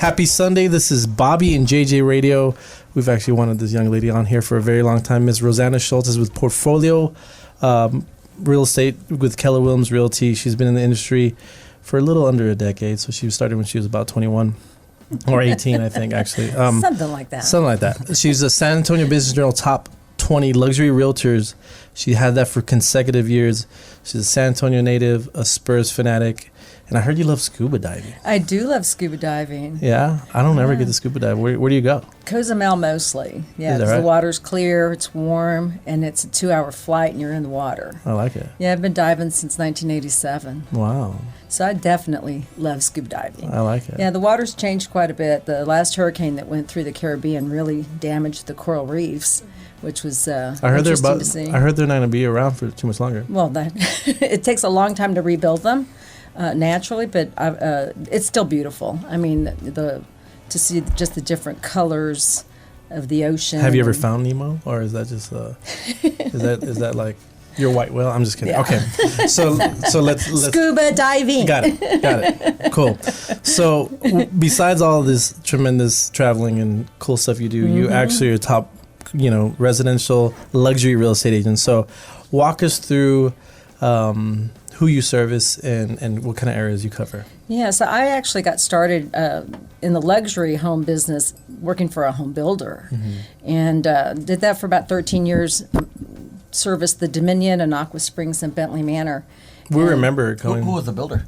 Happy Sunday. This is Bobby and JJ Radio. We've actually wanted this young lady on here for a very long time. Ms. Rosanna Schulze is with Portfolio Real Estate with Keller Williams Realty. She's been in the industry for a little under a decade. So she started when she was about 21 or 18, I think, actually. Something like that. Something like that. She's a San Antonio Business Journal top 20 luxury realtors. She had that for consecutive years. She's a San Antonio native, a Spurs fanatic. And I heard you love scuba diving. I do love scuba diving. Yeah? I don't ever get to scuba dive. Where do you go? Cozumel mostly. Yeah, Is that right? The water's clear, it's warm, and it's a 2-hour flight and you're in the water. I like it. Yeah, I've been diving since 1987. Wow. So I definitely love scuba diving. I like it. Yeah, the water's changed quite a bit. The last hurricane that went through the Caribbean really damaged the coral reefs, which was interesting to see. I heard they're not going to be around for too much longer. Well, it takes a long time to rebuild them naturally, but it's still beautiful. I mean, to see just the different colors of the ocean. Have you ever found Nemo, or is that just is that like your white whale? I'm just kidding. Yeah. Okay, so let's scuba diving. Got it. Cool. So besides all this tremendous traveling and cool stuff you do, you actually are a top, residential luxury real estate agent. So walk us through who you service and what kind of areas you cover. Yeah, so I actually got started in the luxury home business working for a home builder, and did that for about 13 years, serviced the Dominion and Aqua Springs and Bentley Manor. We remember going... Who was the builder?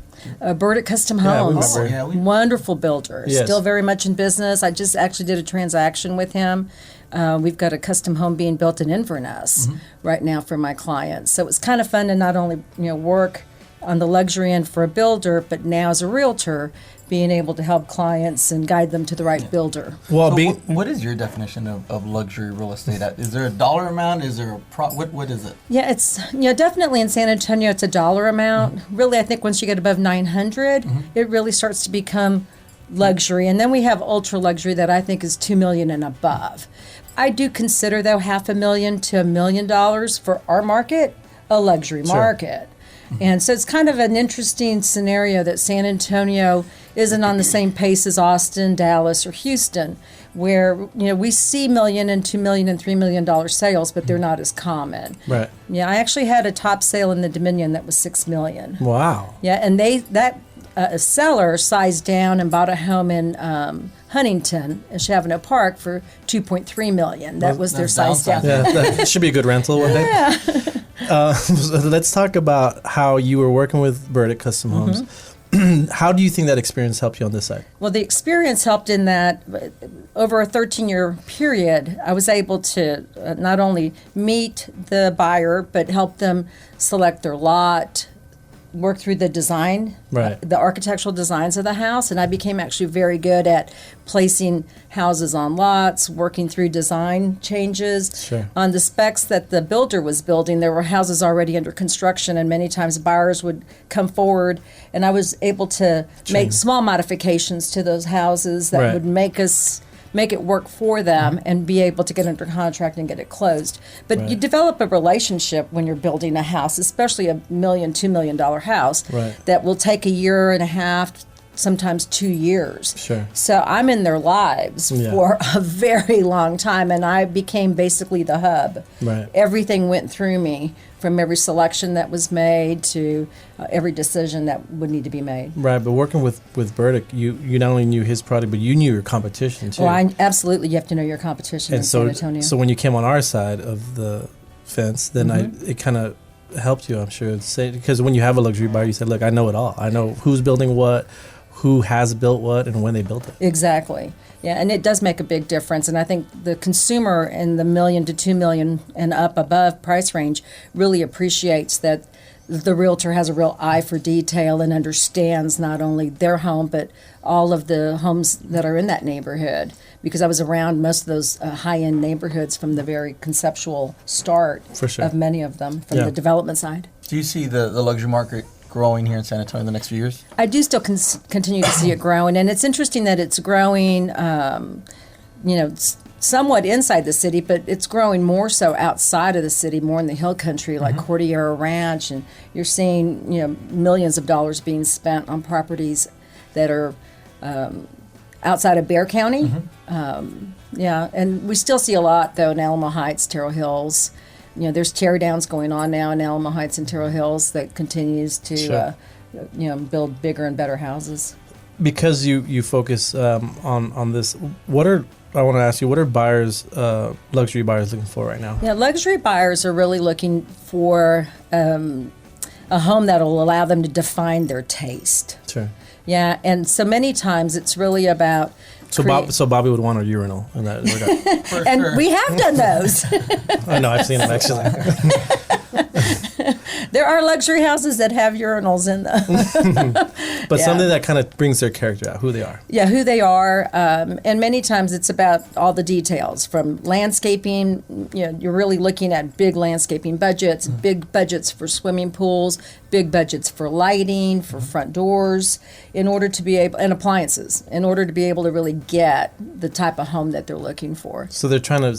Burdick Custom Yeah, we Homes. remember. Wonderful builder. Yes. Still very much in business. I just actually did a transaction with him. We've got a custom home being built in Inverness right now for my clients. So it's kind of fun to not only work on the luxury end for a builder, but now as a realtor, being able to help clients and guide them to the right builder. Well, So what is your definition of luxury real estate? Is there a dollar amount? Is there what is it? Yeah, it's definitely in San Antonio it's a dollar amount. Really, I think once you get above 900, it really starts to become luxury. And then we have ultra luxury that I think is $2 million and above. I do consider though $500,000 to $1 million for our market a luxury market. And so it's kind of an interesting scenario that San Antonio isn't on the same pace as Austin, Dallas, or Houston, where we see $1 million and $2 million and $3 million sales, but they're not as common. right. Yeah, I actually had a top sale in the Dominion that was $6 million. Wow. Yeah, and a seller sized down and bought a home in Huntington, Chavano Park, for $2.3 million. That was their That's size down. downside. Yeah, that should be a good rental one day. Yeah. Let's talk about how you were working with Burdick Custom Homes. How do you think that experience helped you on this side? Well, the experience helped in that over a 13-year period, I was able to not only meet the buyer, but help them select their lot, work through the design, the architectural designs of the house, and I became actually very good at placing houses on lots, working through design changes. Sure. On the specs that the builder was building, there were houses already under construction, and many times buyers would come forward, and I was able to make small modifications to those houses that would make it work for them and be able to get under contract and get it closed. But you develop a relationship when you're building a house, especially a $1 million, $2 million house, that will take a year and a half, sometimes 2 years. Sure. So I'm in their lives for a very long time, and I became basically the hub. Right. Everything went through me, from every selection that was made to every decision that would need to be made. Right, but working with Burdick, you not only knew his product, but you knew your competition too. Well, absolutely, you have to know your competition in San Antonio. So when you came on our side of the fence, then it kind of helped you, I'm sure. Because when you have a luxury buyer, you said, look, I know it all. I know who's building what, who has built what, and when they built it. Exactly. Yeah, and it does make a big difference. And I think the consumer in the $1 million to $2 million and up above price range really appreciates that the realtor has a real eye for detail and understands not only their home, but all of the homes that are in that neighborhood. Because I was around most of those high-end neighborhoods from the very conceptual start of many of them from the development side. Do you see the luxury market growing here in San Antonio in the next few years? I do still continue to see it growing, and it's interesting that it's growing, somewhat inside the city, but it's growing more so outside of the city, more in the hill country, like Cordillera Ranch, and you're seeing millions of dollars being spent on properties that are outside of Bexar County. Mm-hmm. Yeah, and we still see a lot, though, in Alamo Heights, Terrell Hills. There's tear downs going on now in Alamo Heights and Terrell Hills that continues to, Sure. build bigger and better houses. Because you focus on this, I want to ask you, what are buyers, luxury buyers looking for right now? Yeah, luxury buyers are really looking for a home that will allow them to define their taste. Sure. Yeah, and so many times it's really about So Bobby would want a urinal in that regard. For and sure. we have done those. I know, I've seen them actually. There are luxury houses that have urinals in them. But Yeah. something that kind of brings their character out, who they are. Yeah, who they are, and many times it's about all the details from landscaping. You're really looking at big landscaping budgets, big budgets for swimming pools, big budgets for lighting, for front doors, in order to be able, and appliances, in order to be able to really get the type of home that they're looking for. So they're trying to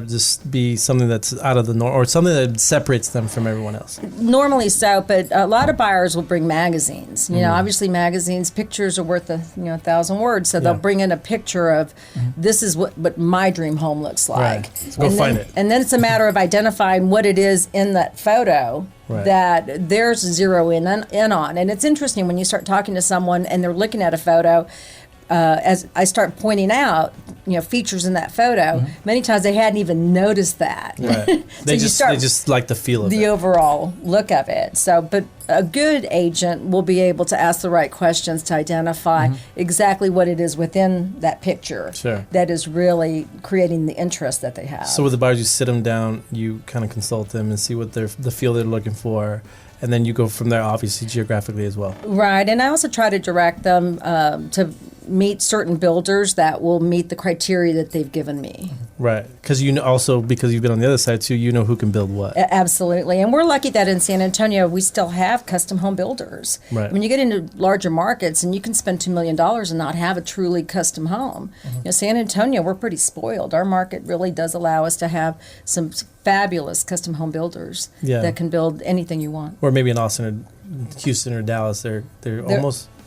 just be something that's out of the norm, or something that separates them from everyone else. Normally so, but a lot of buyers will bring magazines. Obviously magazines, pictures are worth 1,000 words, so they'll Yeah. bring in a picture of this is what my dream home looks like. Right. So go find it. And then it's a matter of identifying what it is in that photo Right. that there's zero in on. And it's interesting when you start talking to someone and they're looking at a photo. As I start pointing out, features in that photo, many times they hadn't even noticed that. Right. They just like the feel of the it. overall look of it. So, but a good agent will be able to ask the right questions to identify exactly what it is within that picture Sure. that is really creating the interest that they have. So with the buyers, you sit them down, you kind of consult them and see what the feel they're looking for, and then you go from there, obviously geographically as well. Right, and I also try to direct them to meet certain builders that will meet the criteria that they've given me. Right, because because you've been on the other side too, you know who can build what. Absolutely, and we're lucky that in San Antonio we still have custom home builders. Right. When you get into larger markets and you can spend $2 million and not have a truly custom home. San Antonio, we're pretty spoiled. Our market really does allow us to have some fabulous custom home builders Yeah. that can build anything you want. Or maybe in Austin or Houston or Dallas, they're going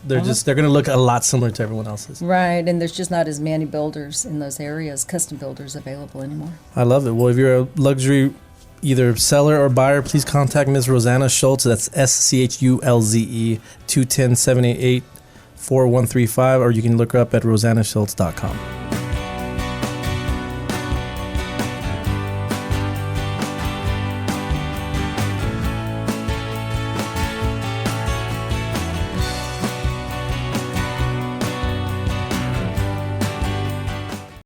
to look a lot similar to everyone else's. Right, and there's just not as many builders in those areas, custom builders available anymore. I love it. Well, if you're a luxury either seller or buyer, please contact Ms. Rosanna Schulze. That's SCHULZE 210-788-4135, or you can look her up at rosannaschulze.com.